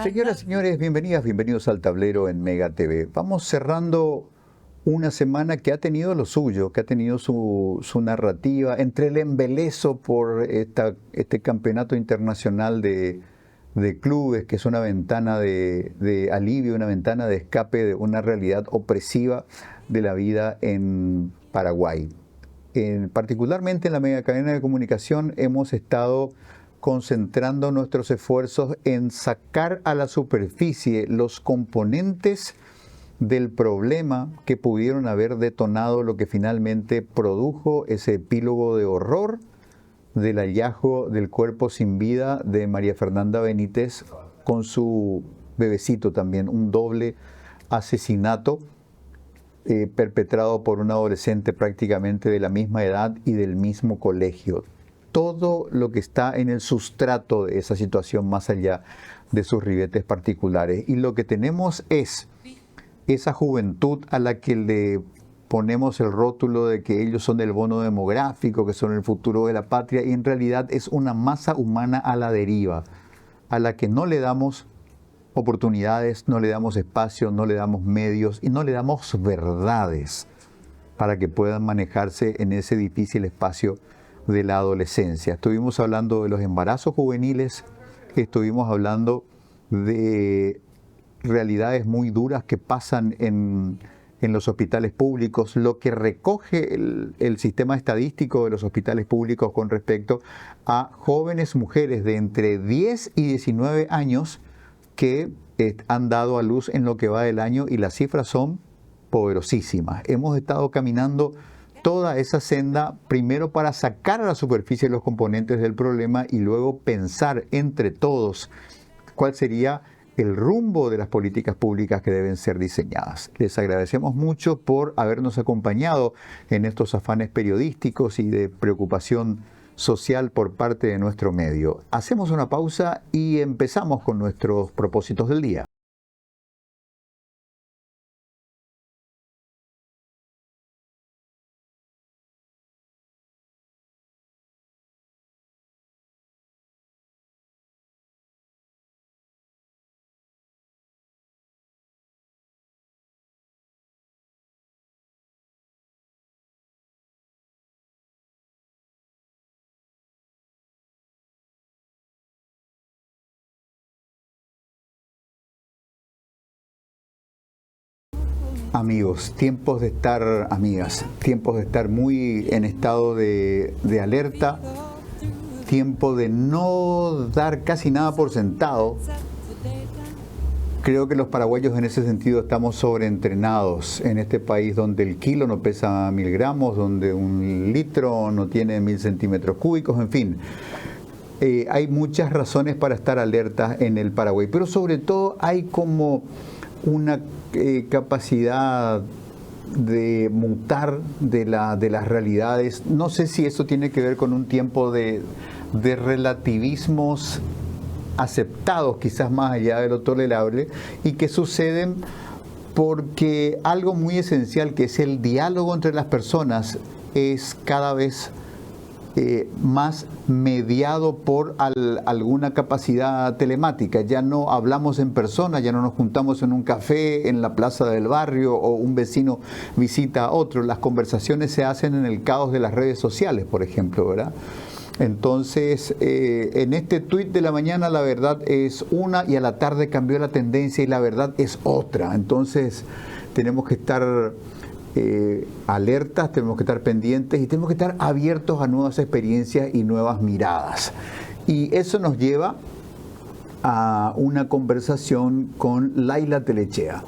Señoras y señores, bienvenidos al tablero en Mega TV. Vamos cerrando una semana que ha tenido lo suyo, que ha tenido su narrativa, entre el embelezo por este campeonato internacional de clubes, que es una ventana de alivio, una ventana de escape de una realidad opresiva de la vida en Paraguay. Particularmente en la mega cadena de comunicación hemos estado concentrando nuestros esfuerzos en sacar a la superficie los componentes del problema que pudieron haber detonado lo que finalmente produjo ese epílogo de horror del hallazgo del cuerpo sin vida de María Fernanda Benítez con su bebecito también, un doble asesinato perpetrado por un adolescente prácticamente de la misma edad y del mismo colegio. Todo lo que está en el sustrato de esa situación más allá de sus ribetes particulares. Y lo que tenemos es esa juventud a la que le ponemos el rótulo de que ellos son el bono demográfico, que son el futuro de la patria, y en realidad es una masa humana a la deriva, a la que no le damos oportunidades, no le damos espacio, no le damos medios y no le damos verdades para que puedan manejarse en ese difícil espacio de la adolescencia. Estuvimos hablando de los embarazos juveniles, estuvimos hablando de realidades muy duras que pasan en los hospitales públicos, lo que recoge el sistema estadístico de los hospitales públicos con respecto a jóvenes mujeres de entre 10 y 19 años que han dado a luz en lo que va del año, y las cifras son poderosísimas. Hemos estado caminando toda esa senda, primero para sacar a la superficie los componentes del problema y luego pensar entre todos cuál sería el rumbo de las políticas públicas que deben ser diseñadas. Les agradecemos mucho por habernos acompañado en estos afanes periodísticos y de preocupación social por parte de nuestro medio. Hacemos una pausa y empezamos con nuestros propósitos del día. Amigos, amigas, tiempos de estar muy en estado de alerta, tiempo de no dar casi nada por sentado. Creo que los paraguayos en ese sentido estamos sobreentrenados en este país donde el kilo no pesa 1000 gramos, donde un litro no tiene 1000 centímetros cúbicos, en fin. Hay muchas razones para estar alertas en el Paraguay, pero sobre todo hay como una capacidad de mutar de las realidades. No sé si eso tiene que ver con un tiempo de relativismos aceptados, quizás más allá de lo tolerable, y que suceden porque algo muy esencial, que es el diálogo entre las personas, es cada vez más mediado por alguna capacidad telemática. Ya no hablamos en persona, ya no nos juntamos en un café en la plaza del barrio o un vecino visita a otro. Las conversaciones se hacen en el caos de las redes sociales, por ejemplo, ¿verdad? Entonces, en este tuit de la mañana la verdad es una y a la tarde cambió la tendencia y la verdad es otra. Entonces, tenemos que estar alertas, tenemos que estar pendientes y tenemos que estar abiertos a nuevas experiencias y nuevas miradas. Y eso nos lleva a una conversación con Laila Telechea.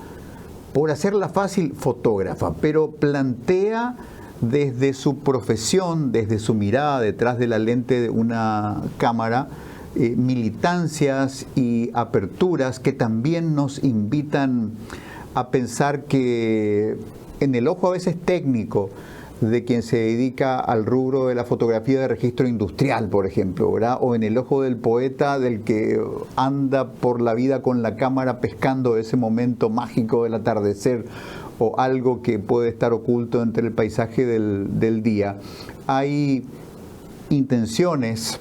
Por hacerla fácil, fotógrafa, pero plantea desde su profesión, desde su mirada detrás de la lente de una cámara, militancias y aperturas que también nos invitan a pensar que en el ojo a veces técnico de quien se dedica al rubro de la fotografía de registro industrial, por ejemplo, ¿verdad? O en el ojo del poeta, del que anda por la vida con la cámara pescando ese momento mágico del atardecer o algo que puede estar oculto entre el paisaje del día. Hay intenciones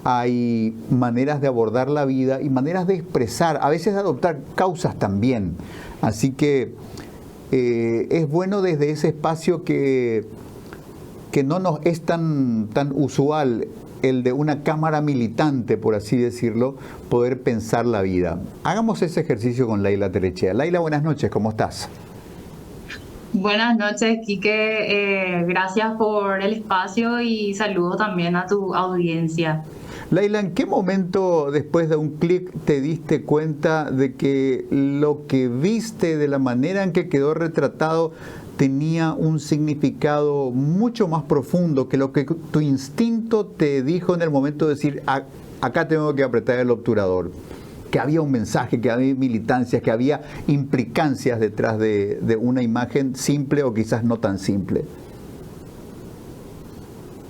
hay maneras de abordar la vida y maneras de expresar, a veces de adoptar causas también. Así que es bueno desde ese espacio que no nos es tan usual, el de una cámara militante, por así decirlo, poder pensar la vida. Hagamos ese ejercicio con Laila Terechea. Laila, buenas noches, ¿cómo estás? Buenas noches, Quique. Gracias por el espacio y saludo también a tu audiencia. Laila, ¿en qué momento después de un clic te diste cuenta de que lo que viste, de la manera en que quedó retratado, tenía un significado mucho más profundo que lo que tu instinto te dijo en el momento de decir, acá tengo que apretar el obturador"? Que había un mensaje, que había militancias, que había implicancias detrás de una imagen simple o quizás no tan simple.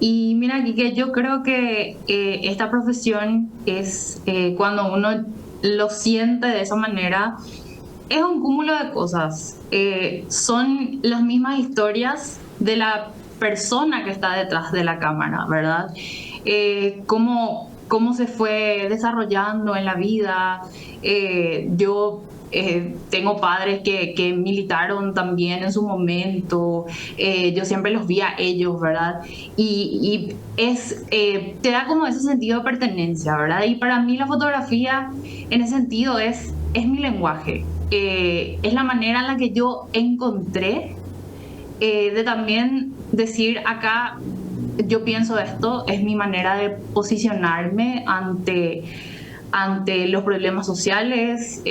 Y mira, Quique, yo creo que esta profesión es, cuando uno lo siente de esa manera, es un cúmulo de cosas. Son las mismas historias de la persona que está detrás de la cámara, ¿verdad? Cómo se fue desarrollando en la vida. Yo tengo padres que militaron también en su momento. Yo siempre los vi a ellos, ¿verdad? Y te da como ese sentido de pertenencia, ¿verdad? Y para mí la fotografía en ese sentido es mi lenguaje. Es la manera en la que yo encontré de también decir acá, yo pienso esto, es mi manera de posicionarme ante los problemas sociales,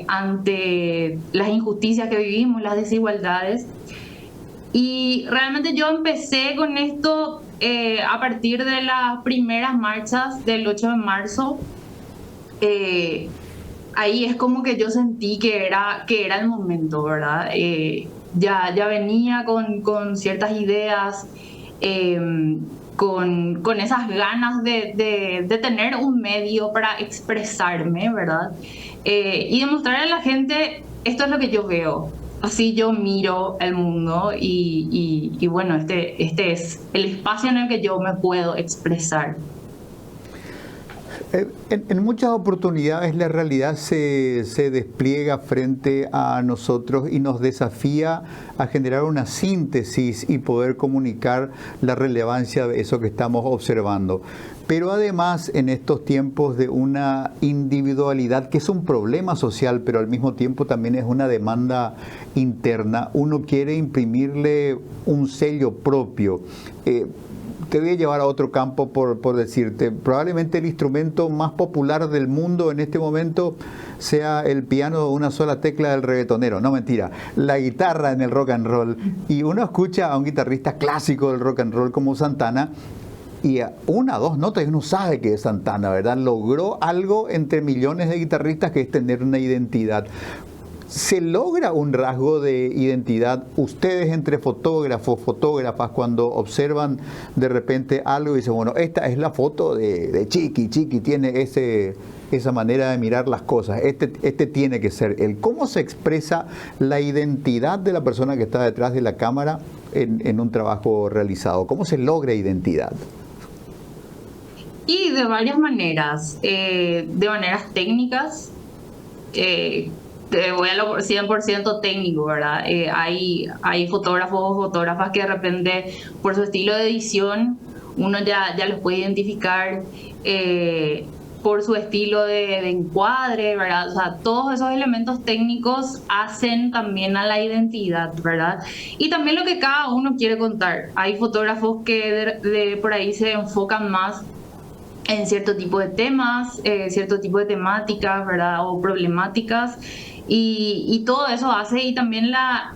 ante las injusticias que vivimos, las desigualdades. Y realmente yo empecé con esto a partir de las primeras marchas del 8 de marzo. Ahí es como que yo sentí que era el momento, ¿verdad? Ya venía con ciertas ideas, eh, con esas ganas de tener un medio para expresarme, ¿verdad? Y demostrarle a la gente, esto es lo que yo veo, así yo miro el mundo y bueno, este es el espacio en el que yo me puedo expresar. En muchas oportunidades la realidad se despliega frente a nosotros y nos desafía a generar una síntesis y poder comunicar la relevancia de eso que estamos observando. Pero además, en estos tiempos de una individualidad que es un problema social, pero al mismo tiempo también es una demanda interna, uno quiere imprimirle un sello propio. Te voy a llevar a otro campo por decirte, probablemente el instrumento más popular del mundo en este momento sea el piano de una sola tecla del reggaetonero, no mentira, la guitarra en el rock and roll. Y uno escucha a un guitarrista clásico del rock and roll como Santana y a una o dos notas y uno sabe que es Santana, ¿verdad? Logró algo entre millones de guitarristas que es tener una identidad. ¿Se logra un rasgo de identidad? Ustedes entre fotógrafos, fotógrafas, cuando observan de repente algo y dicen, bueno, esta es la foto de Chiqui, Chiqui tiene esa manera de mirar las cosas, este tiene que ser él. ¿Cómo se expresa la identidad de la persona que está detrás de la cámara en un trabajo realizado? ¿Cómo se logra identidad? Y de varias maneras, de maneras técnicas. Te voy a lo 100% técnico, ¿verdad? Hay fotógrafos o fotógrafas que de repente, por su estilo de edición, uno ya los puede identificar, por su estilo de encuadre, ¿verdad? O sea, todos esos elementos técnicos hacen también a la identidad, ¿verdad? Y también lo que cada uno quiere contar. Hay fotógrafos que por ahí se enfocan más en cierto tipo de temas, cierto tipo de temáticas, ¿verdad? O problemáticas. Y todo eso hace, y también la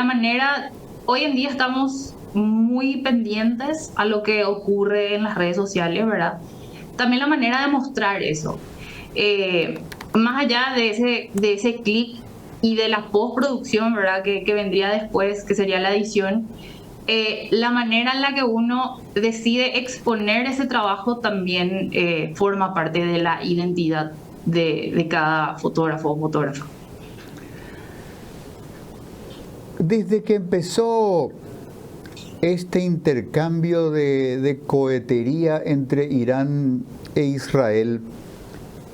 manera, hoy en día estamos muy pendientes a lo que ocurre en las redes sociales, ¿verdad? También la manera de mostrar eso. Más allá de ese clic y de la postproducción, ¿verdad? Que vendría después, que sería la edición. La manera en la que uno decide exponer ese trabajo también forma parte de la identidad de cada fotógrafo o fotógrafa. Desde que empezó este intercambio de cohetería entre Irán e Israel,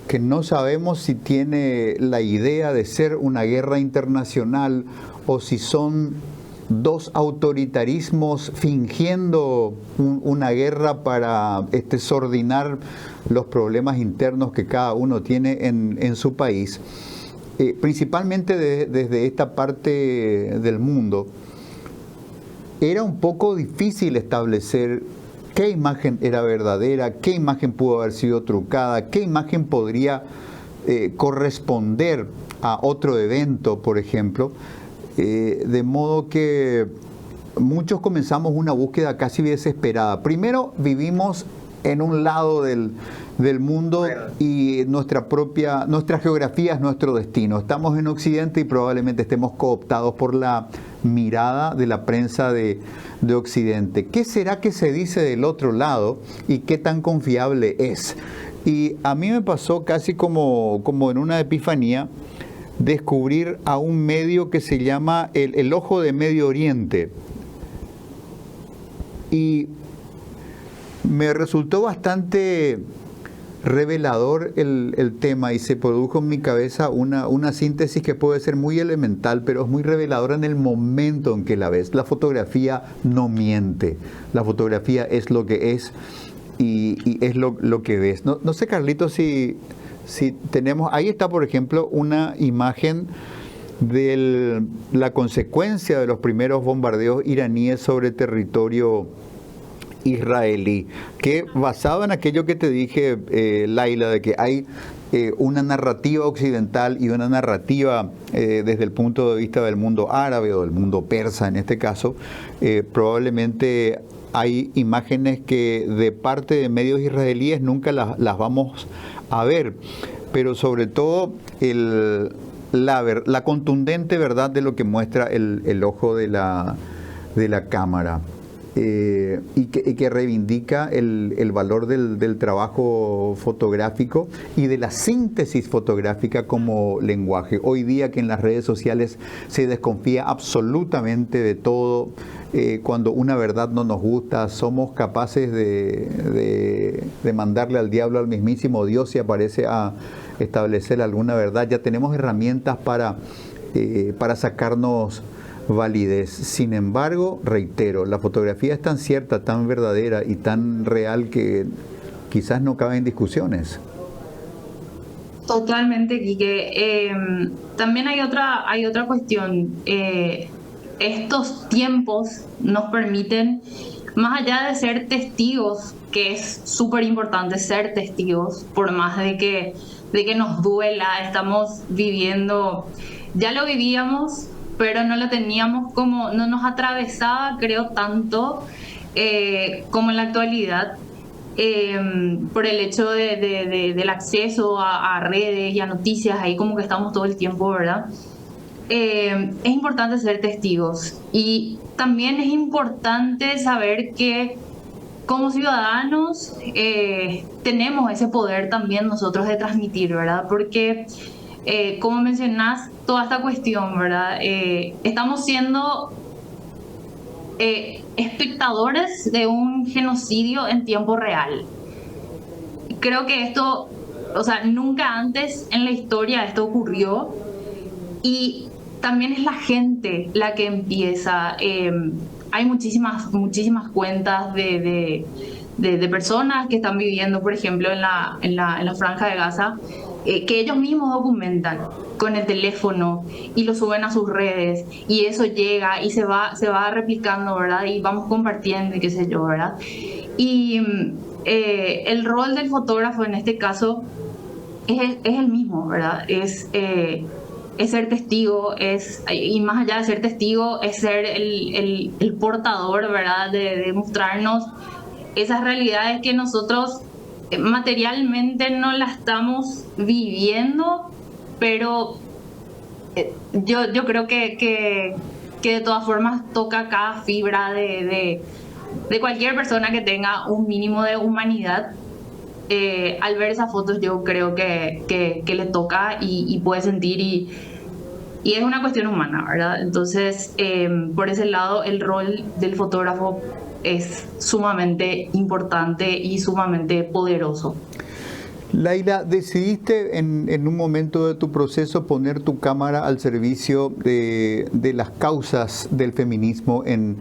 que no sabemos si tiene la idea de ser una guerra internacional o si son dos autoritarismos fingiendo una guerra para sordinar los problemas internos que cada uno tiene en su país, principalmente desde esta parte del mundo. Era un poco difícil establecer qué imagen era verdadera, qué imagen pudo haber sido trucada, qué imagen podría corresponder a otro evento, por ejemplo. De modo que muchos comenzamos una búsqueda casi desesperada. Primero vivimos en un lado del mundo y nuestra geografía es nuestro destino. Estamos en Occidente y probablemente estemos cooptados por la mirada de la prensa de Occidente. ¿Qué será que se dice del otro lado y qué tan confiable es? Y a mí me pasó casi como en una epifanía descubrir a un medio que se llama el Ojo de Medio Oriente. Y me resultó bastante revelador el tema y se produjo en mi cabeza una síntesis que puede ser muy elemental, pero es muy reveladora en el momento en que la ves. La fotografía no miente, la fotografía es lo que es y es lo que ves. No sé, Carlitos, si tenemos, ahí está por ejemplo una imagen de la consecuencia de los primeros bombardeos iraníes sobre territorio israelí, que basado en aquello que te dije, Laila, de que hay una narrativa occidental y una narrativa desde el punto de vista del mundo árabe o del mundo persa en este caso, probablemente hay imágenes que de parte de medios israelíes nunca las vamos a ver, pero sobre todo la contundente verdad de lo que muestra el ojo de la cámara. Y que reivindica el valor del trabajo fotográfico y de la síntesis fotográfica como lenguaje. Hoy día que en las redes sociales se desconfía absolutamente de todo, cuando una verdad no nos gusta, somos capaces de mandarle al diablo al mismísimo Dios si aparece a establecer alguna verdad. Ya tenemos herramientas para sacarnos validez. Sin embargo, reitero, la fotografía es tan cierta, tan verdadera y tan real que quizás no caben discusiones. Totalmente, Quique. También hay otra cuestión. Estos tiempos nos permiten, más allá de ser testigos, que es súper importante ser testigos, por más de que nos duela, estamos viviendo, ya lo vivíamos, pero no lo teníamos no nos atravesaba, creo, tanto como en la actualidad, por el hecho del acceso a redes y a noticias, ahí como que estamos todo el tiempo, ¿verdad? Es importante ser testigos y también es importante saber que como ciudadanos tenemos ese poder también nosotros de transmitir, ¿verdad? Porque como mencionás, toda esta cuestión, ¿verdad? Estamos siendo espectadores de un genocidio en tiempo real. Creo que esto, o sea, nunca antes en la historia esto ocurrió y también es la gente la que empieza. Hay muchísimas cuentas de personas que están viviendo, por ejemplo, en la Franja de Gaza, que ellos mismos documentan con el teléfono y lo suben a sus redes y eso llega y se va replicando, ¿verdad? Y vamos compartiendo y qué sé yo, ¿verdad? Y el rol del fotógrafo en este caso es el mismo, ¿verdad? Es ser testigo, y más allá de ser testigo, es ser el portador, ¿verdad? De mostrarnos esas realidades que nosotros materialmente no la estamos viviendo, pero yo creo que de todas formas toca cada fibra de cualquier persona que tenga un mínimo de humanidad. Al ver esas fotos yo creo que le toca y puede sentir y es una cuestión humana, ¿verdad? Entonces, por ese lado, el rol del fotógrafo es sumamente importante y sumamente poderoso. Laila, decidiste en un momento de tu proceso poner tu cámara al servicio de las causas del feminismo en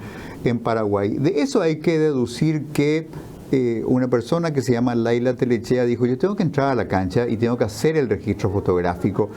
Paraguay. De eso hay que deducir que una persona que se llama Laila Telechea dijo: yo tengo que entrar a la cancha y tengo que hacer el registro fotográfico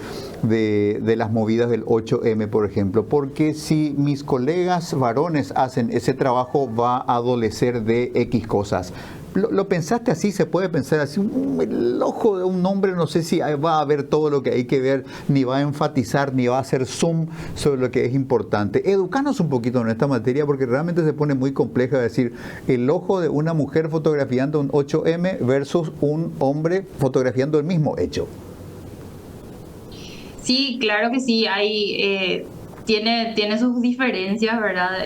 de las movidas del 8M, por ejemplo, porque si mis colegas varones hacen ese trabajo va a adolecer de X cosas. ¿Lo pensaste así? ¿Se puede pensar así? El ojo de un hombre, no sé si va a ver todo lo que hay que ver, ni va a enfatizar, ni va a hacer zoom sobre lo que es importante. Educanos un poquito en esta materia, porque realmente se pone muy compleja decir el ojo de una mujer fotografiando un 8M versus un hombre fotografiando el mismo hecho. Sí, claro que sí, tiene sus diferencias, ¿verdad?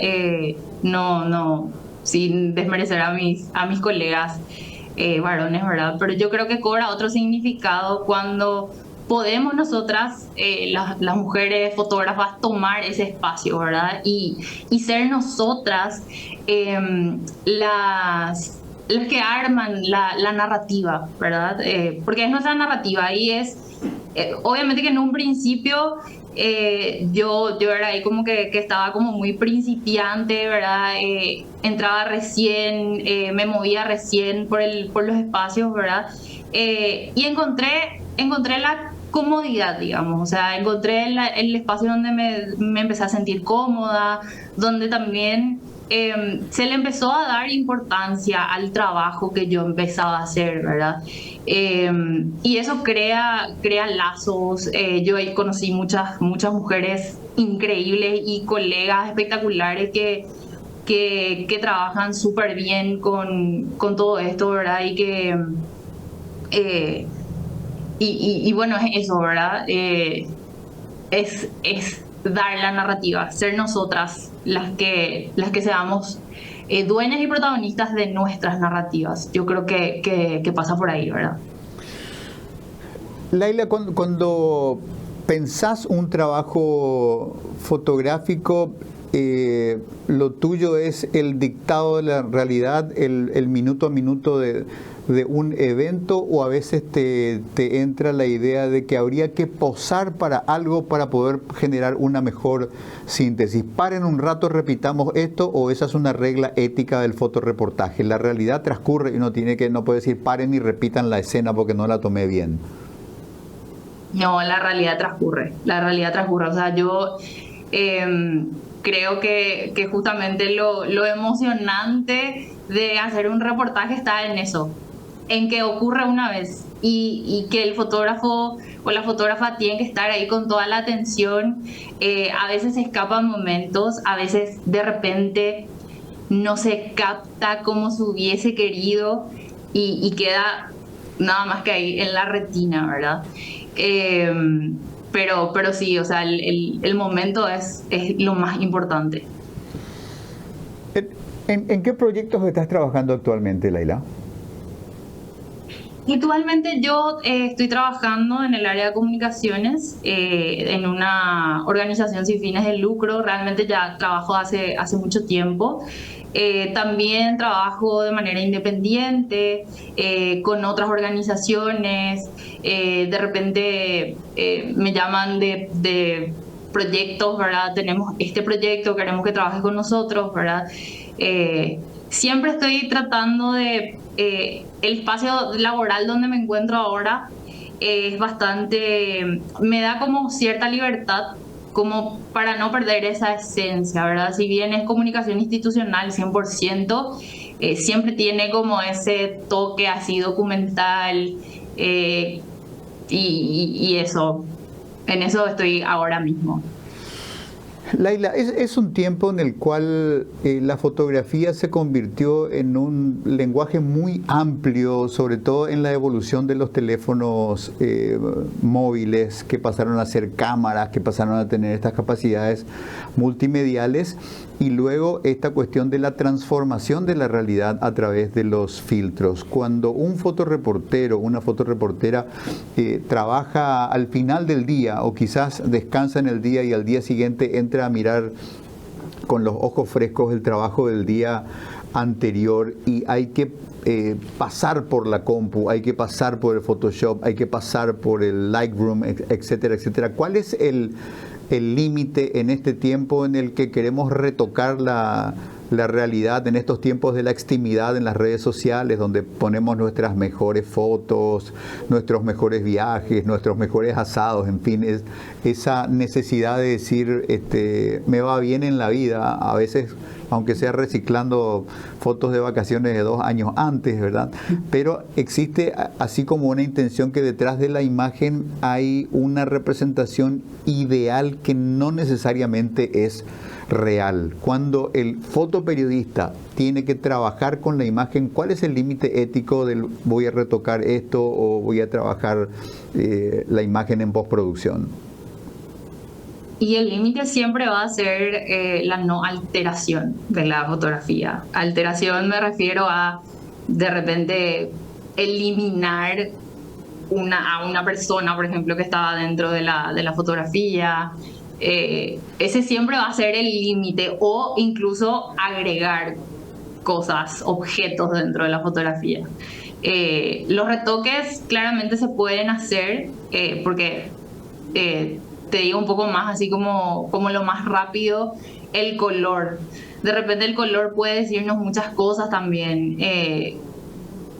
No, sin desmerecer a mis colegas varones, ¿verdad? Pero yo creo que cobra otro significado cuando podemos nosotras, las mujeres fotógrafas, tomar ese espacio, ¿verdad? Y ser nosotras las que arman la narrativa, ¿verdad? Porque es nuestra narrativa y obviamente que en un principio yo era ahí como que estaba como muy principiante, ¿verdad? Entraba recién, me movía recién por los espacios, ¿verdad? Y encontré la comodidad, digamos, o sea, encontré el espacio donde me empecé a sentir cómoda, donde también se le empezó a dar importancia al trabajo que yo empezaba a hacer, ¿verdad? Y eso crea lazos. Yo ahí conocí muchas mujeres increíbles y colegas espectaculares que trabajan súper bien con todo esto, ¿verdad? Y bueno, es eso, ¿verdad? Es dar la narrativa, ser nosotras las que seamos dueñas y protagonistas de nuestras narrativas. Yo creo que pasa por ahí, ¿verdad? Laila, cuando pensás un trabajo fotográfico, lo tuyo es el dictado de la realidad, el minuto a minuto de un evento, o a veces te entra la idea de que habría que posar para algo para poder generar una mejor síntesis. Paren un rato, repitamos esto, o esa es una regla ética del fotoreportaje. La realidad transcurre y no puede decir paren y repitan la escena porque no la tomé bien. No, la realidad transcurre. O sea, yo creo que justamente lo emocionante de hacer un reportaje está en eso, en que ocurre una vez y que el fotógrafo o la fotógrafa tiene que estar ahí con toda la atención. A veces se escapan momentos, a veces de repente no se capta como se hubiese querido y queda nada más que ahí en la retina, ¿verdad? Pero sí, o sea, el momento es lo más importante. ¿En qué proyectos estás trabajando actualmente, Laila? Actualmente yo estoy trabajando en el área de comunicaciones en una organización sin fines de lucro. Realmente ya trabajo hace mucho tiempo. También trabajo de manera independiente con otras organizaciones. De repente me llaman de proyectos, ¿verdad? Tenemos este proyecto, queremos que trabajes con nosotros, ¿verdad? Siempre estoy tratando de... el espacio laboral donde me encuentro ahora es bastante... me da como cierta libertad como para no perder esa esencia, ¿verdad? Si bien es comunicación institucional 100%, siempre tiene como ese toque así documental y eso, en eso estoy ahora mismo. Laila, es un tiempo en el cual la fotografía se convirtió en un lenguaje muy amplio, sobre todo en la evolución de los teléfonos móviles, que pasaron a ser cámaras, que pasaron a tener estas capacidades multimediales, y luego esta cuestión de la transformación de la realidad a través de los filtros. Cuando un fotoreportero, una fotoreportera trabaja al final del día o quizás descansa en el día y al día siguiente entra a mirar con los ojos frescos el trabajo del día anterior, y hay que pasar por la compu, hay que pasar por el Photoshop, hay que pasar por el Lightroom, etcétera, etcétera. ¿Cuál es el límite en este tiempo en el que queremos retocar la realidad, en estos tiempos de la extimidad en las redes sociales, donde ponemos nuestras mejores fotos, nuestros mejores viajes, nuestros mejores asados, en fin, esa necesidad de decir, me va bien en la vida, a veces, aunque sea reciclando fotos de vacaciones de 2 años antes, ¿verdad? Pero existe así como una intención que detrás de la imagen hay una representación ideal que no necesariamente es real. Cuando el fotoperiodista tiene que trabajar con la imagen, ¿cuál es el límite ético del voy a retocar esto o voy a trabajar la imagen en postproducción? Y el límite siempre va a ser la no alteración de la fotografía. Alteración me refiero a de repente eliminar a una persona, por ejemplo, que estaba dentro de la fotografía. Ese siempre va a ser el límite, o incluso agregar cosas, objetos dentro de la fotografía. Los retoques claramente se pueden hacer porque te digo un poco más así como lo más rápido, el color. De repente el color puede decirnos muchas cosas también.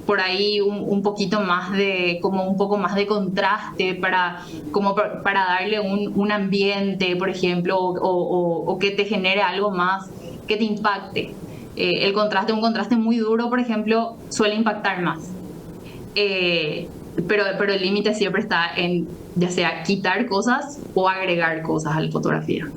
Por ahí un poquito más de, como un poco más de contraste para darle un ambiente, por ejemplo, o que te genere algo más, que te impacte. Un contraste muy duro, por ejemplo, suele impactar más. Pero el límite siempre está en, ya sea quitar cosas o agregar cosas a la fotografía.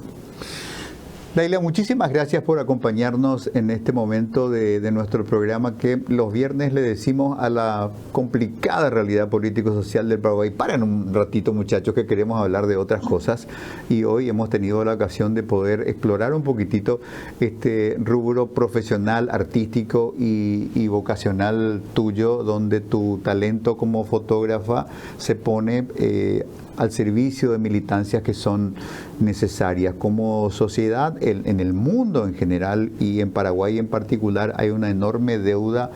Laila, muchísimas gracias por acompañarnos en este momento de nuestro programa, que los viernes le decimos a la complicada realidad político-social del Paraguay. Paren un ratito, muchachos, que queremos hablar de otras cosas, y hoy hemos tenido la ocasión de poder explorar un poquitito este rubro profesional, artístico y vocacional tuyo, donde tu talento como fotógrafa se pone al servicio de militancias que son necesarias. Como sociedad, en el mundo en general y en Paraguay en particular, hay una enorme deuda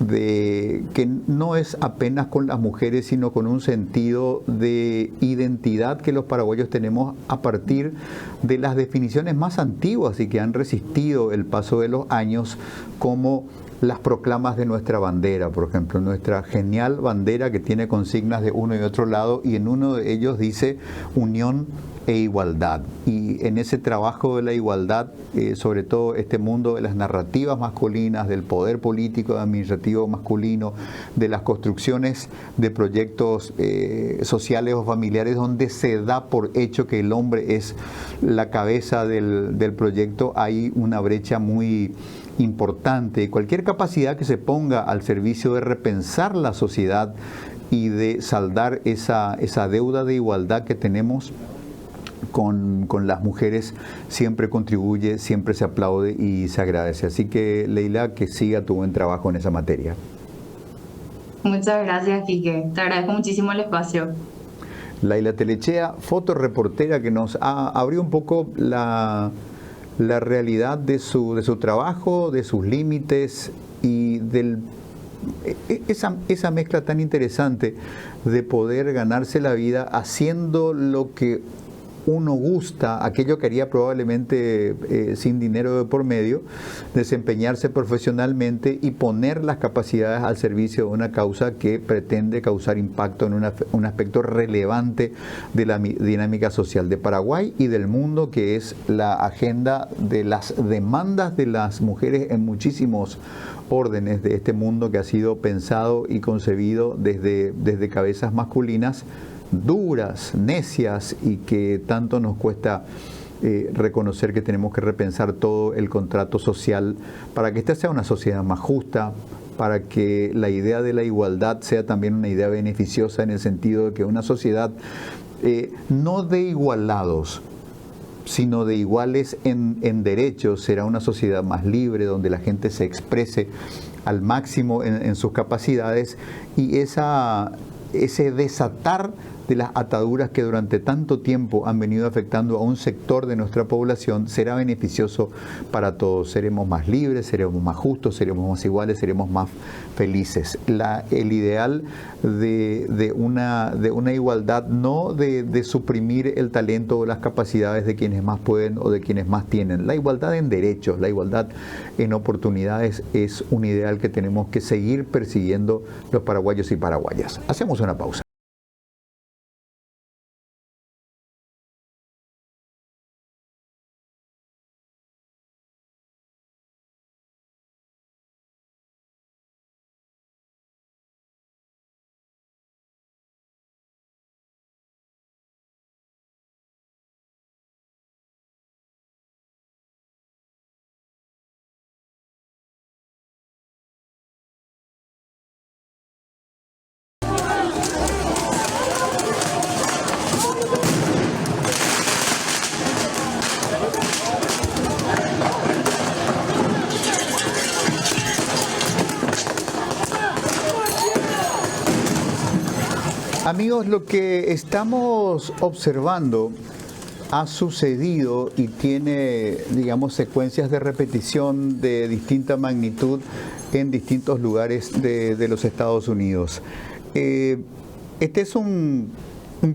que no es apenas con las mujeres, sino con un sentido de identidad que los paraguayos tenemos a partir de las definiciones más antiguas y que han resistido el paso de los años, como las proclamas de nuestra bandera, por ejemplo, nuestra genial bandera que tiene consignas de uno y otro lado, y en uno de ellos dice unión e igualdad. Y en ese trabajo de la igualdad, sobre todo este mundo de las narrativas masculinas, del poder político administrativo masculino, de las construcciones de proyectos sociales o familiares, donde se da por hecho que el hombre es la cabeza del proyecto, hay una brecha muy importante. Cualquier capacidad que se ponga al servicio de repensar la sociedad y de saldar esa deuda de igualdad que tenemos con las mujeres siempre contribuye, siempre se aplaude y se agradece. Así que, Leila, que siga tu buen trabajo en esa materia. Muchas gracias, Quique. Te agradezco muchísimo el espacio. Laila Telechea, fotoreportera, que nos abrió un poco la realidad de su trabajo, de sus límites y esa mezcla tan interesante de poder ganarse la vida haciendo lo que uno gusta, aquello que haría probablemente sin dinero de por medio, desempeñarse profesionalmente y poner las capacidades al servicio de una causa que pretende causar impacto en un aspecto relevante de la dinámica social de Paraguay y del mundo, que es la agenda de las demandas de las mujeres en muchísimos órdenes de este mundo que ha sido pensado y concebido desde cabezas masculinas duras, necias, y que tanto nos cuesta reconocer que tenemos que repensar todo el contrato social para que esta sea una sociedad más justa, para que la idea de la igualdad sea también una idea beneficiosa en el sentido de que una sociedad no de igualados, sino de iguales en derechos, será una sociedad más libre, donde la gente se exprese al máximo en sus capacidades, y ese desatar de las ataduras que durante tanto tiempo han venido afectando a un sector de nuestra población será beneficioso para todos. Seremos más libres, seremos más justos, seremos más iguales, seremos más felices. El ideal de una igualdad, no de suprimir el talento o las capacidades de quienes más pueden o de quienes más tienen. La igualdad en derechos, la igualdad en oportunidades es un ideal que tenemos que seguir persiguiendo los paraguayos y paraguayas. Hacemos una pausa. Amigos, lo que estamos observando ha sucedido y tiene, digamos, secuencias de repetición de distinta magnitud en distintos lugares de los Estados Unidos. Este es un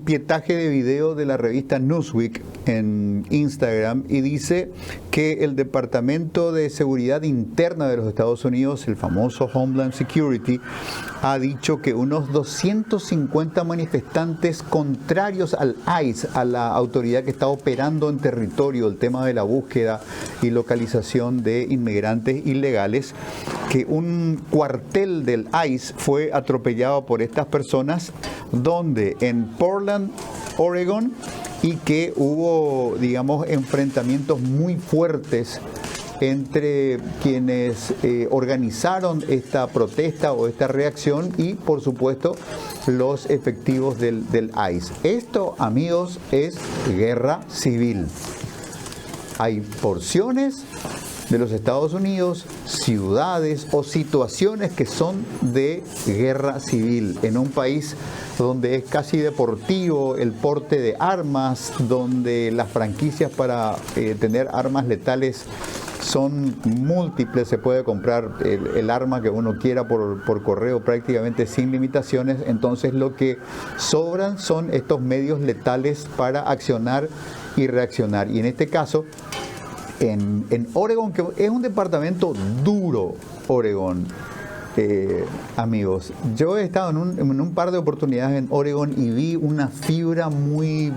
pietaje de video de la revista Newsweek en Instagram, y dice que el Departamento de Seguridad Interna de los Estados Unidos, el famoso Homeland Security, ha dicho que unos 250 manifestantes contrarios al ICE, a la autoridad que está operando en territorio el tema de la búsqueda y localización de inmigrantes ilegales, que un cuartel del ICE fue atropellado por estas personas, donde en Portland, Oregon, y que hubo, digamos, enfrentamientos muy fuertes entre quienes organizaron esta protesta o esta reacción y, por supuesto, los efectivos del ICE. Esto, amigos, es guerra civil. Hay porciones de los Estados Unidos, ciudades o situaciones que son de guerra civil, en un país donde es casi deportivo el porte de armas, donde las franquicias para tener armas letales son múltiples, se puede comprar el arma que uno quiera por correo prácticamente sin limitaciones. Entonces lo que sobran son estos medios letales para accionar y reaccionar. Y en este caso, en Oregon, que es un departamento duro, Oregon, amigos, yo he estado en un par de oportunidades en Oregon y vi una fibra muy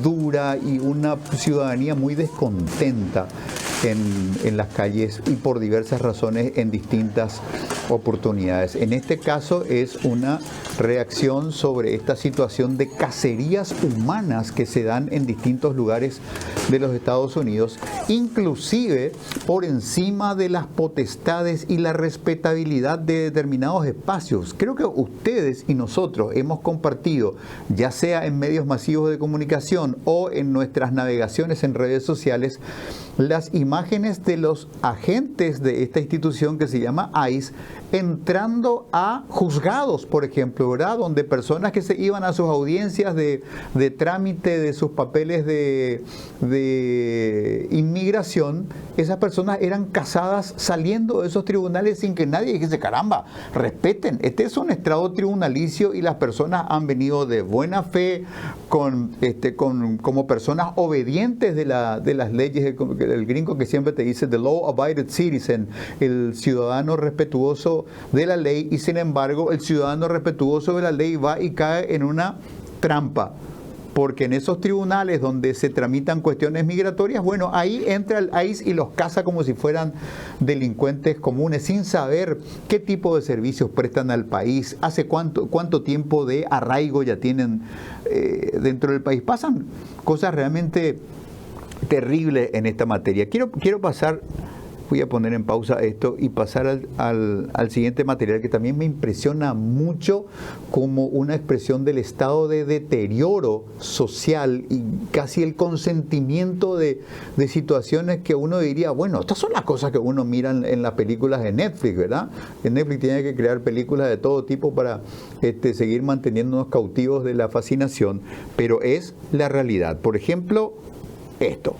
dura y una ciudadanía muy descontenta en las calles, y por diversas razones en distintas oportunidades. En este caso es una reacción sobre esta situación de cacerías humanas que se dan en distintos lugares de los Estados Unidos, inclusive por encima de las potestades y la respetabilidad de determinados espacios. Creo que ustedes y nosotros hemos compartido, ya sea en medios masivos de comunicación o en nuestras navegaciones en redes sociales, las imágenes de los agentes de esta institución que se llama ICE entrando a juzgados, por ejemplo, ¿verdad? Donde personas que se iban a sus audiencias de trámite de sus papeles de inmigración, esas personas eran casadas saliendo de esos tribunales sin que nadie dijese, caramba, respeten, este es un estrado tribunalicio y las personas han venido de buena fe como personas obedientes de las leyes, el gringo que siempre te dice the law-abiding citizen, el ciudadano respetuoso de la ley, y sin embargo el ciudadano respetuoso de la ley va y cae en una trampa, porque en esos tribunales donde se tramitan cuestiones migratorias, bueno, ahí entra el ICE y los caza como si fueran delincuentes comunes, sin saber qué tipo de servicios prestan al país, hace cuánto tiempo de arraigo ya tienen dentro del país. Pasan cosas realmente terribles en esta materia. Quiero pasar, voy a poner en pausa esto y pasar al siguiente material que también me impresiona mucho como una expresión del estado de deterioro social y casi el consentimiento de situaciones que uno diría, bueno, estas son las cosas que uno mira en las películas de Netflix, ¿verdad? En Netflix tiene que crear películas de todo tipo para seguir manteniéndonos cautivos de la fascinación, pero es la realidad. Por ejemplo, esto.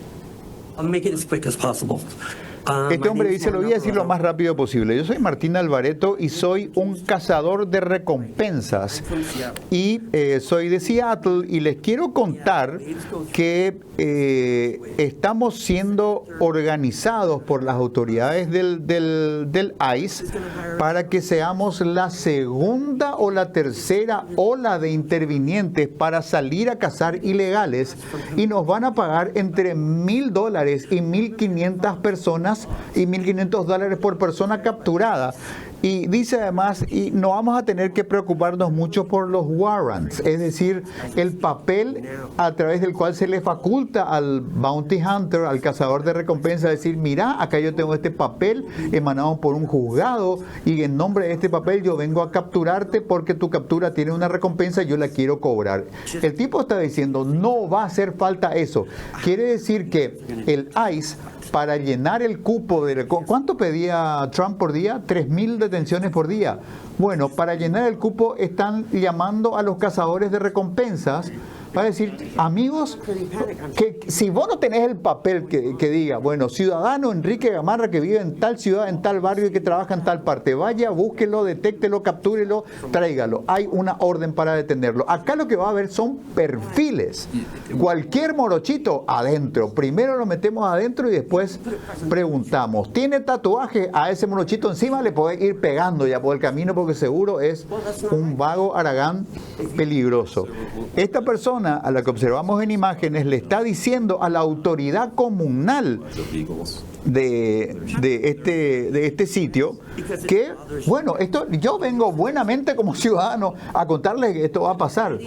I'll make it as quick as possible. Este hombre dice, lo voy a decir lo más rápido posible. Yo soy Martín Alvareto y soy un cazador de recompensas y soy de Seattle y les quiero contar que estamos siendo organizados por las autoridades del ICE para que seamos la segunda o la tercera ola de intervinientes para salir a cazar ilegales y nos van a pagar entre $1,000 y 1.500 personas y $1,500 por persona capturada. Y dice además, y no vamos a tener que preocuparnos mucho por los warrants, es decir, el papel a través del cual se le faculta al bounty hunter, al cazador de recompensa, decir, mira, acá yo tengo este papel emanado por un juzgado y en nombre de este papel yo vengo a capturarte porque tu captura tiene una recompensa y yo la quiero cobrar. El tipo está diciendo, no va a hacer falta eso. Quiere decir que el ICE, para llenar el cupo de... ¿Cuánto pedía Trump por día? 3.000 detenciones por día. Bueno, para llenar el cupo están llamando a los cazadores de recompensas para decir, amigos, que si vos no tenés el papel que diga, bueno, ciudadano Enrique Gamarra que vive en tal ciudad, en tal barrio y que trabaja en tal parte, vaya, búsquelo, detéctelo, captúrelo, tráigalo. Hay una orden para detenerlo. Acá lo que va a haber son perfiles. Cualquier morochito adentro. Primero lo metemos adentro y después preguntamos. ¿Tiene tatuaje? A ese morochito encima le podés ir pegando ya por el camino porque seguro es un vago haragán peligroso. Esta persona a la que observamos en imágenes le está diciendo a la autoridad comunal de este sitio que, bueno, esto yo vengo buenamente como ciudadano a contarles que esto va a pasar.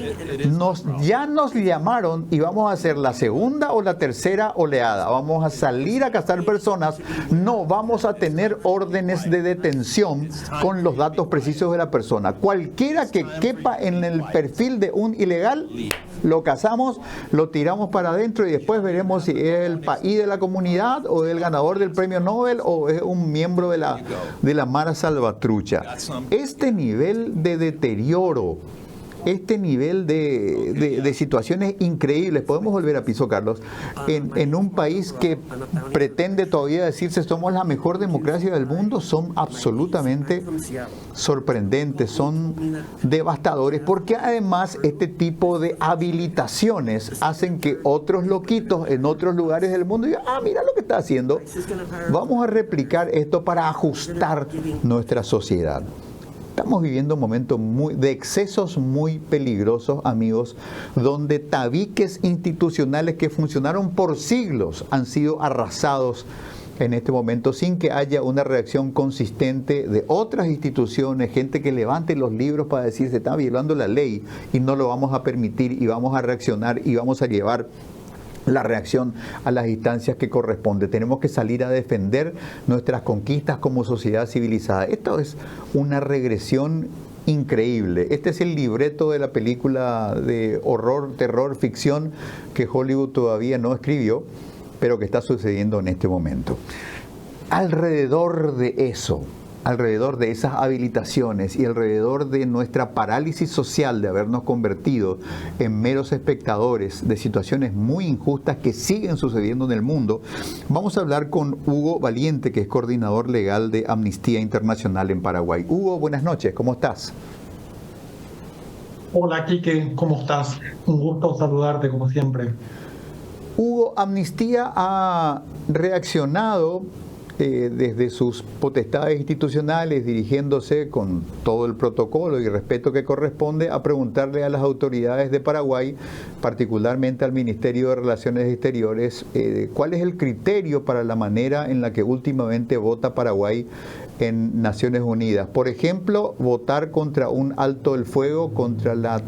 Ya nos llamaron y vamos a hacer la segunda o la tercera oleada. Vamos a salir a cazar personas, no vamos a tener órdenes de detención con los datos precisos de la persona. Cualquiera que quepa en el perfil de un ilegal, lo cazamos, lo tiramos para adentro y después veremos si es el país de la comunidad o el ganador del premio Nobel o es un miembro de la Mara Salvatrucha. Este nivel de deterioro, este nivel de situaciones increíbles, podemos volver a piso, Carlos, en un país que pretende todavía decirse somos la mejor democracia del mundo, son absolutamente sorprendentes, son devastadores, porque además este tipo de habilitaciones hacen que otros loquitos en otros lugares del mundo digan, mira lo que está haciendo, vamos a replicar esto para ajustar nuestra sociedad. Estamos viviendo un momento de excesos muy peligrosos, amigos, donde tabiques institucionales que funcionaron por siglos han sido arrasados en este momento sin que haya una reacción consistente de otras instituciones, gente que levante los libros para decir se está violando la ley y no lo vamos a permitir y vamos a reaccionar y vamos a llevar la reacción a las instancias que corresponde. Tenemos que salir a defender nuestras conquistas como sociedad civilizada. Esto es una regresión increíble. Este es el libreto de la película de horror, terror, ficción que Hollywood todavía no escribió, pero que está sucediendo en este momento. Alrededor de eso, alrededor de esas habilitaciones y alrededor de nuestra parálisis social de habernos convertido en meros espectadores de situaciones muy injustas que siguen sucediendo en el mundo, vamos a hablar con Hugo Valiente, que es coordinador legal de Amnistía Internacional en Paraguay. Hugo, buenas noches, ¿cómo estás? Hola, Quique, ¿cómo estás? Un gusto saludarte, como siempre. Hugo, Amnistía ha reaccionado desde sus potestades institucionales, dirigiéndose con todo el protocolo y respeto que corresponde, a preguntarle a las autoridades de Paraguay, particularmente al Ministerio de Relaciones Exteriores, cuál es el criterio para la manera en la que últimamente vota Paraguay en Naciones Unidas. Por ejemplo, votar contra un alto el fuego, contra la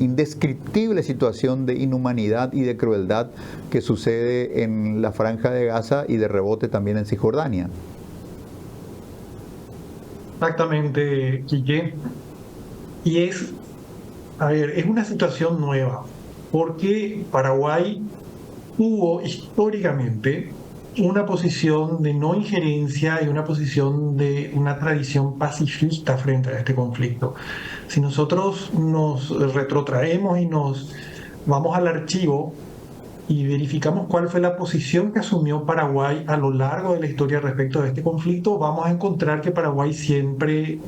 indescriptible situación de inhumanidad y de crueldad que sucede en la Franja de Gaza y de rebote también en Cisjordania. Exactamente, Quique. Y es una situación nueva, porque Paraguay tuvo históricamente una posición de no injerencia y una posición de una tradición pacifista frente a este conflicto. Si nosotros nos retrotraemos y nos vamos al archivo y verificamos cuál fue la posición que asumió Paraguay a lo largo de la historia respecto de este conflicto, vamos a encontrar que Paraguay siempre,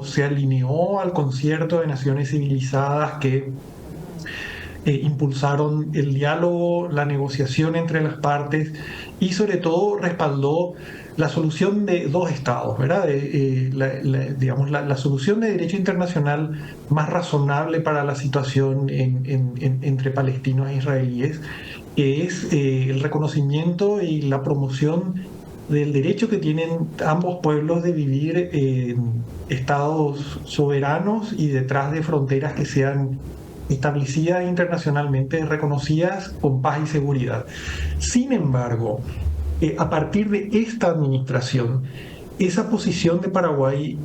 se alineó al concierto de naciones civilizadas que impulsaron el diálogo, la negociación entre las partes y sobre todo respaldó la solución de dos estados, ¿verdad? La solución de derecho internacional más razonable para la situación entre palestinos e israelíes, que es el reconocimiento y la promoción del derecho que tienen ambos pueblos de vivir en estados soberanos y detrás de fronteras que sean establecidas internacionalmente, reconocidas con paz y seguridad. Sin embargo, a partir de esta administración, esa posición de Paraguay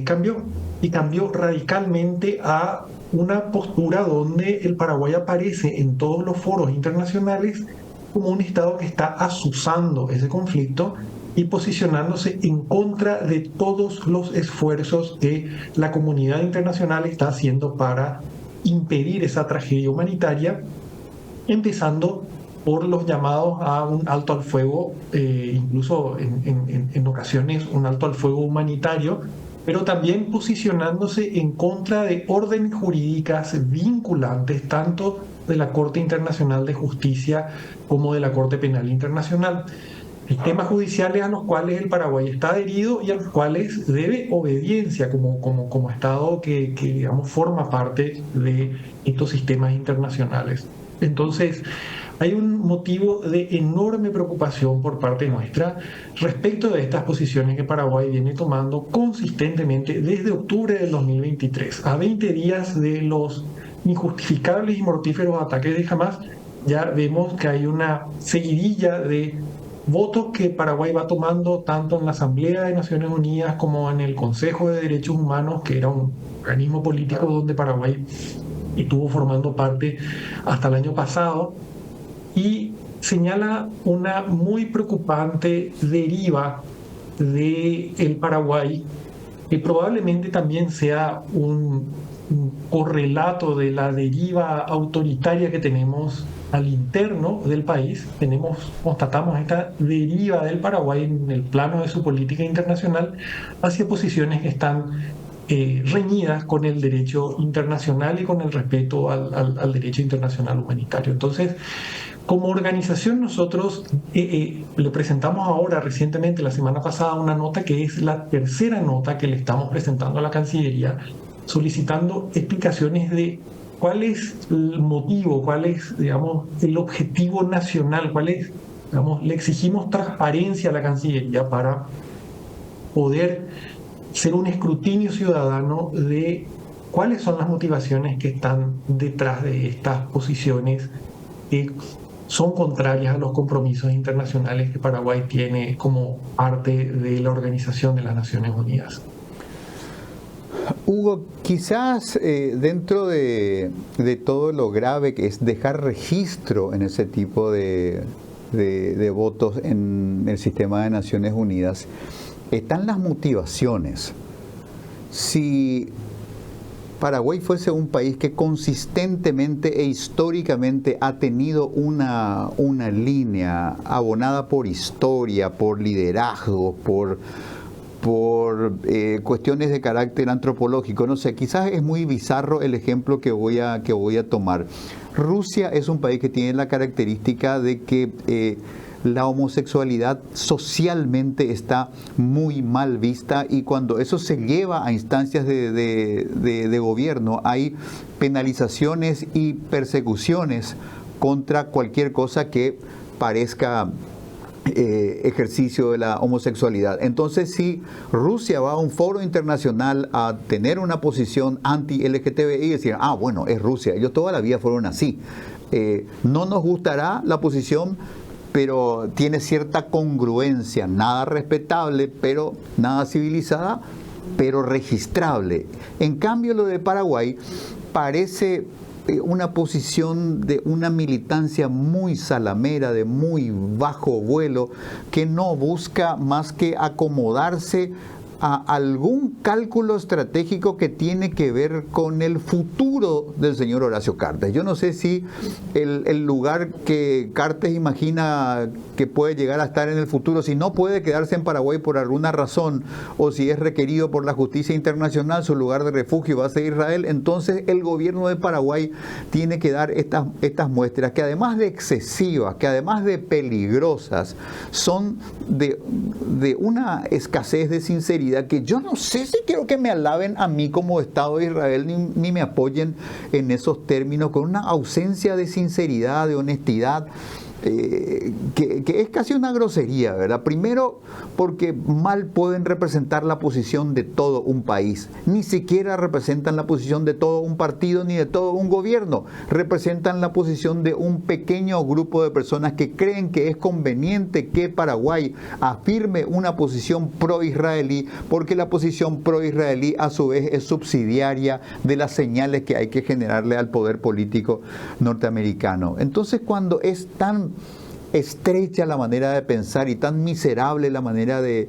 cambió, y cambió radicalmente a una postura donde el Paraguay aparece en todos los foros internacionales como un Estado que está azuzando ese conflicto y posicionándose en contra de todos los esfuerzos que la comunidad internacional está haciendo para impedir esa tragedia humanitaria, empezando por los llamados a un alto al fuego, incluso en ocasiones un alto al fuego humanitario, pero también posicionándose en contra de órdenes jurídicas vinculantes tanto de la Corte Internacional de Justicia como de la Corte Penal Internacional. Sistemas judiciales a los cuales el Paraguay está adherido y a los cuales debe obediencia como Estado que digamos, forma parte de estos sistemas internacionales. Entonces, hay un motivo de enorme preocupación por parte nuestra respecto de estas posiciones que Paraguay viene tomando consistentemente desde octubre del 2023. A 20 días de los injustificables y mortíferos ataques de Hamás, ya vemos que hay una seguidilla de votos que Paraguay va tomando tanto en la Asamblea de Naciones Unidas como en el Consejo de Derechos Humanos, que era un organismo político donde Paraguay estuvo formando parte hasta el año pasado, y señala una muy preocupante deriva del Paraguay, que probablemente también sea un correlato de la deriva autoritaria que tenemos al interno del país. Constatamos esta deriva del Paraguay en el plano de su política internacional hacia posiciones que están reñidas con el derecho internacional y con el respeto al derecho internacional humanitario. Entonces, como organización nosotros le presentamos ahora recientemente, la semana pasada, una nota que es la tercera nota que le estamos presentando a la Cancillería, solicitando explicaciones de cuál es el motivo, cuál es, digamos, el objetivo nacional, cuál es, digamos, le exigimos transparencia a la Cancillería para poder ser un escrutinio ciudadano de cuáles son las motivaciones que están detrás de estas posiciones que son contrarias a los compromisos internacionales que Paraguay tiene como parte de la Organización de las Naciones Unidas. Hugo, quizás dentro de todo lo grave que es dejar registro en ese tipo de votos en el sistema de Naciones Unidas, están las motivaciones. Si Paraguay fuese un país que consistentemente e históricamente ha tenido una línea abonada por historia, por liderazgo, por cuestiones de carácter antropológico, no sé, quizás es muy bizarro el ejemplo que voy a tomar. Rusia es un país que tiene la característica de que la homosexualidad socialmente está muy mal vista, y cuando eso se lleva a instancias de gobierno hay penalizaciones y persecuciones contra cualquier cosa que parezca ejercicio de la homosexualidad. Entonces, si Rusia va a un foro internacional a tener una posición anti-LGTBI y decir, bueno, es Rusia, ellos toda la vida fueron así. No nos gustará la posición, pero tiene cierta congruencia, nada respetable, pero nada civilizada, pero registrable. En cambio, lo de Paraguay parece una posición de una militancia muy salamera, de muy bajo vuelo, que no busca más que acomodarse a algún cálculo estratégico que tiene que ver con el futuro del señor Horacio Cartes. Yo no sé si el lugar que Cartes imagina que puede llegar a estar en el futuro, si no puede quedarse en Paraguay por alguna razón, o si es requerido por la justicia internacional, su lugar de refugio va a ser Israel, entonces el gobierno de Paraguay tiene que dar estas muestras, que además de excesivas, que además de peligrosas, son de una escasez de sinceridad, que yo no sé si quiero que me alaben a mí como Estado de Israel, ni me apoyen en esos términos, con una ausencia de sinceridad, de honestidad, que es casi una grosería, ¿verdad? Primero, porque mal pueden representar la posición de todo un país, ni siquiera representan la posición de todo un partido ni de todo un gobierno, representan la posición de un pequeño grupo de personas que creen que es conveniente que Paraguay afirme una posición pro-israelí, porque la posición pro-israelí a su vez es subsidiaria de las señales que hay que generarle al poder político norteamericano. Entonces, cuando es tan estrecha la manera de pensar y tan miserable la manera de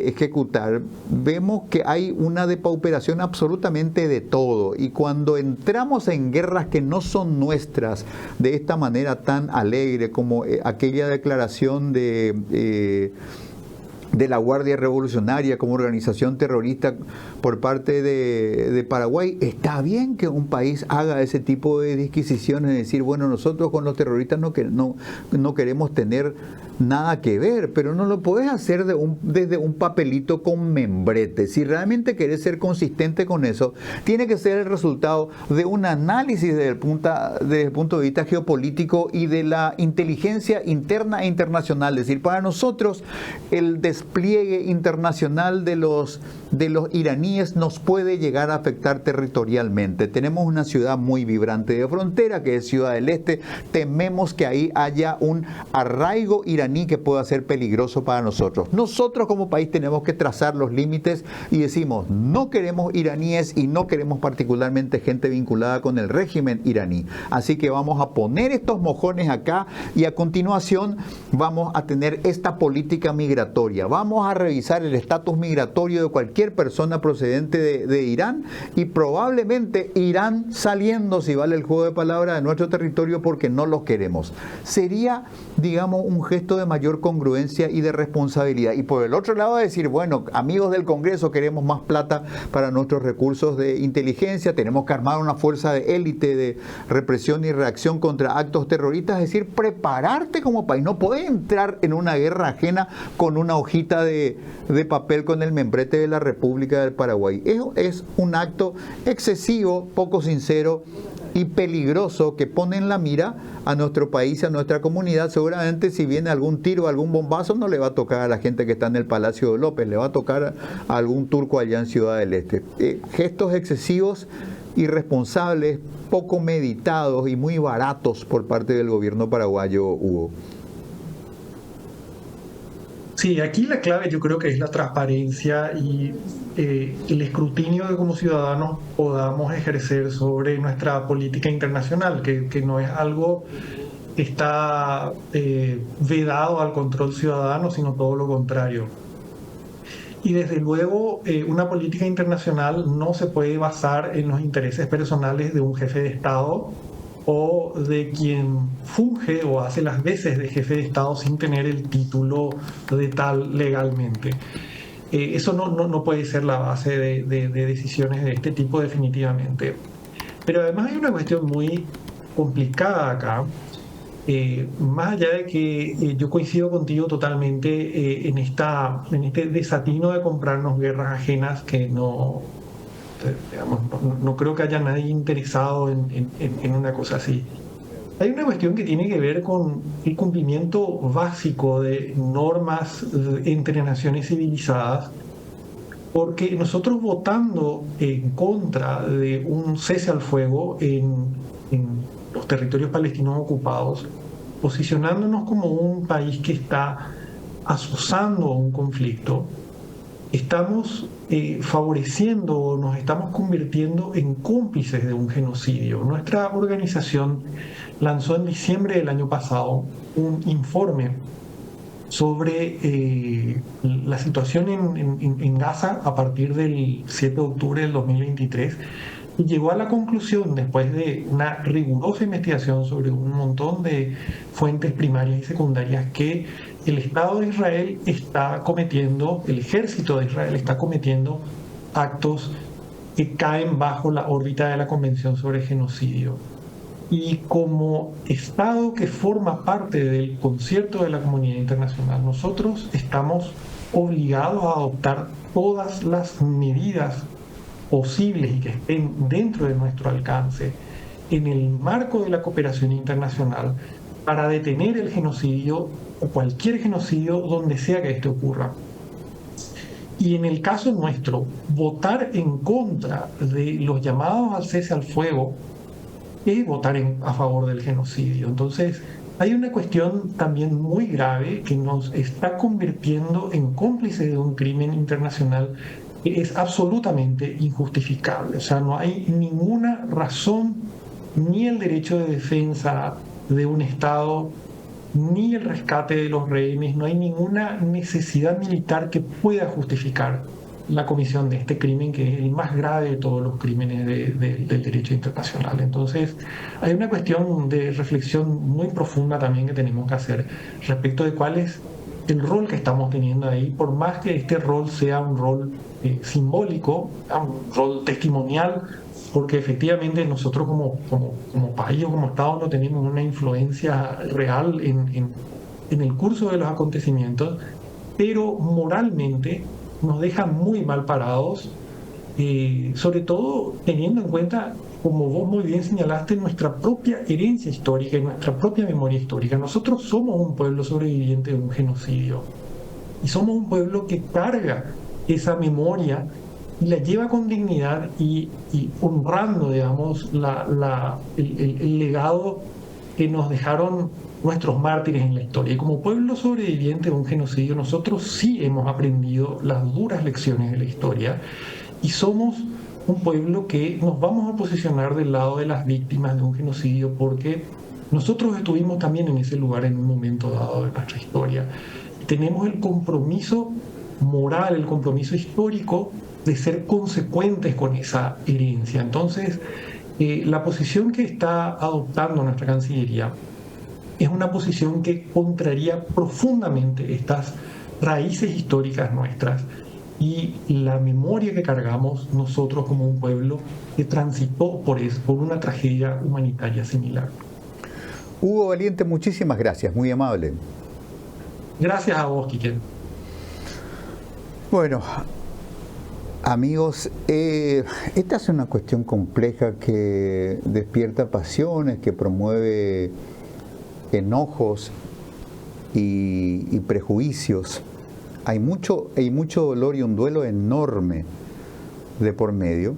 ejecutar, vemos que hay una depauperación absolutamente de todo, y cuando entramos en guerras que no son nuestras de esta manera tan alegre como aquella declaración de la Guardia Revolucionaria como organización terrorista por parte de Paraguay, está bien que un país haga ese tipo de disquisiciones, es decir, bueno, nosotros con los terroristas no queremos tener nada que ver, pero no lo podés hacer desde un papelito con membrete. Si realmente querés ser consistente con eso, tiene que ser el resultado de un análisis desde el punto de vista geopolítico y de la inteligencia interna e internacional. Es decir, para nosotros el despliegue internacional de los iraníes nos puede llegar a afectar territorialmente. Tenemos una ciudad muy vibrante de frontera, que es Ciudad del Este. Tememos que ahí haya un arraigo iraní que pueda ser peligroso para nosotros. Nosotros como país tenemos que trazar los límites y decimos, no queremos iraníes y no queremos particularmente gente vinculada con el régimen iraní. Así que vamos a poner estos mojones acá, y a continuación vamos a tener esta política migratoria. Vamos a revisar el estatus migratorio de cualquier persona procedente de Irán, y probablemente Irán saliendo, si vale el juego de palabras, de nuestro territorio, porque no los queremos. Sería, digamos, un gesto de mayor congruencia y de responsabilidad. Y por el otro lado, decir, bueno, amigos del Congreso, queremos más plata para nuestros recursos de inteligencia, tenemos que armar una fuerza de élite de represión y reacción contra actos terroristas. Es decir, prepararte como país. No podés entrar en una guerra ajena con una hojita de papel con el membrete de la República del Paraguay. Eso es un acto excesivo, poco sincero y peligroso, que pone en la mira a nuestro país, a nuestra comunidad. Seguramente si viene algún tiro, algún bombazo, no le va a tocar a la gente que está en el Palacio de López, le va a tocar a algún turco allá en Ciudad del Este. Gestos excesivos, irresponsables, poco meditados y muy baratos por parte del gobierno paraguayo, Hugo. Sí, aquí la clave yo creo que es la transparencia y el escrutinio que como ciudadanos podamos ejercer sobre nuestra política internacional, que no es algo que está vedado al control ciudadano, sino todo lo contrario. Y desde luego, una política internacional no se puede basar en los intereses personales de un jefe de Estado o de quien funge o hace las veces de jefe de Estado sin tener el título de tal legalmente. Eso no puede ser la base de decisiones de este tipo, definitivamente. Pero además hay una cuestión muy complicada acá, más allá de que yo coincido contigo totalmente en este desatino de comprarnos guerras ajenas que digamos, no creo que haya nadie interesado en una cosa así. Hay una cuestión que tiene que ver con el cumplimiento básico de normas entre naciones civilizadas, porque nosotros votando en contra de un cese al fuego en los territorios palestinos ocupados, posicionándonos como un país que está azuzando un conflicto, estamos favoreciendo, nos estamos convirtiendo en cómplices de un genocidio. Nuestra organización lanzó en diciembre del año pasado un informe sobre la situación en Gaza a partir del 7 de octubre del 2023 y llegó a la conclusión, después de una rigurosa investigación sobre un montón de fuentes primarias y secundarias, que el Estado de Israel está cometiendo, el ejército de Israel está cometiendo actos que caen bajo la órbita de la Convención sobre Genocidio. Y como Estado que forma parte del concierto de la comunidad internacional, nosotros estamos obligados a adoptar todas las medidas posibles y que estén dentro de nuestro alcance en el marco de la cooperación internacional para detener el genocidio o cualquier genocidio donde sea que este ocurra. Y en el caso nuestro, votar en contra de los llamados al cese al fuego es votar a favor del genocidio. Entonces, hay una cuestión también muy grave que nos está convirtiendo en cómplices de un crimen internacional que es absolutamente injustificable. O sea, no hay ninguna razón, ni el derecho de defensa de un Estado, ni el rescate de los rehenes, no hay ninguna necesidad militar que pueda justificar la comisión de este crimen, que es el más grave de todos los crímenes del derecho internacional. Entonces, hay una cuestión de reflexión muy profunda también que tenemos que hacer respecto de cuál es el rol que estamos teniendo ahí, por más que este rol sea un rol simbólico, un rol testimonial, porque efectivamente nosotros como país o como Estado no tenemos una influencia real en el curso de los acontecimientos, pero moralmente nos deja muy mal parados, sobre todo teniendo en cuenta, como vos muy bien señalaste, nuestra propia herencia histórica y nuestra propia memoria histórica. Nosotros somos un pueblo sobreviviente de un genocidio y somos un pueblo que carga esa memoria y la lleva con dignidad y honrando, digamos, el legado que nos dejaron nuestros mártires en la historia. Y como pueblo sobreviviente de un genocidio, nosotros sí hemos aprendido las duras lecciones de la historia y somos un pueblo que nos vamos a posicionar del lado de las víctimas de un genocidio, porque nosotros estuvimos también en ese lugar en un momento dado de nuestra historia. Tenemos el compromiso moral, el compromiso histórico de ser consecuentes con esa herencia. Entonces, la posición que está adoptando nuestra Cancillería es una posición que contraría profundamente estas raíces históricas nuestras y la memoria que cargamos nosotros como un pueblo que transitó por una tragedia humanitaria similar. Hugo Valiente, muchísimas gracias, muy amable. Gracias a vos, Quique. Bueno, amigos, esta es una cuestión compleja que despierta pasiones, que promueve enojos y prejuicios. Hay mucho dolor y un duelo enorme de por medio.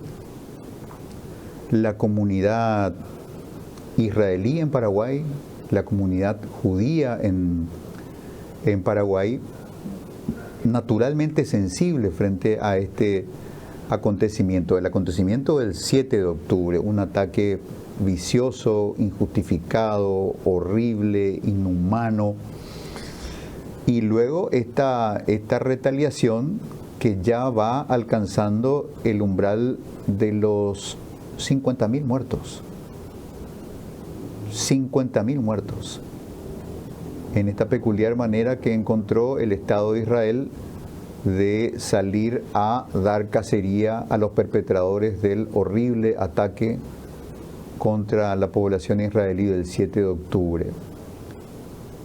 La comunidad israelí en Paraguay, la comunidad judía en Paraguay, naturalmente sensible frente a este acontecimiento, el acontecimiento del 7 de octubre, un ataque vicioso, injustificado, horrible, inhumano, y luego esta retaliación que ya va alcanzando el umbral de los 50.000 muertos. 50.000 muertos. En esta peculiar manera que encontró el Estado de Israel de salir a dar cacería a los perpetradores del horrible ataque contra la población israelí del 7 de octubre.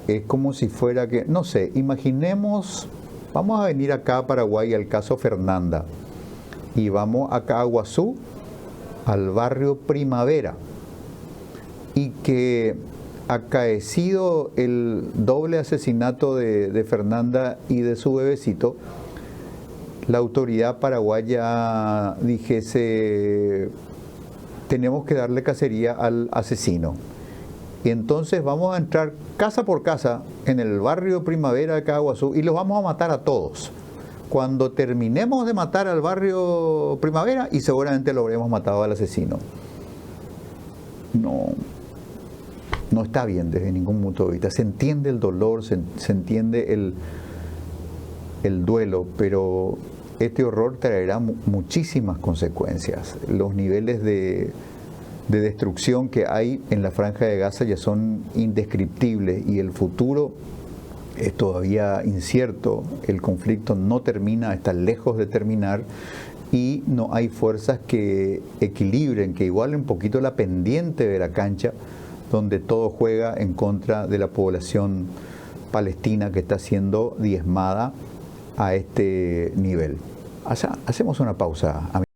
es como si fuera que, no sé, imaginemos, vamos a venir acá a Paraguay al caso Fernanda y vamos acá a Guazú, al barrio Primavera, y que acaecido el doble asesinato de Fernanda y de su bebecito, la autoridad paraguaya dijese, tenemos que darle cacería al asesino. Y entonces vamos a entrar casa por casa en el barrio Primavera de Caguazú y los vamos a matar a todos. Cuando terminemos de matar al barrio Primavera, y seguramente lo habremos matado al asesino. No está bien desde ningún punto de vista. Se entiende el dolor, se entiende el duelo, pero este horror traerá muchísimas consecuencias. Los niveles de destrucción que hay en la Franja de Gaza ya son indescriptibles y el futuro es todavía incierto. El conflicto no termina, está lejos de terminar y no hay fuerzas que equilibren, que igualen un poquito la pendiente de la cancha donde todo juega en contra de la población palestina que está siendo diezmada a este nivel. Hacemos una pausa, amigos.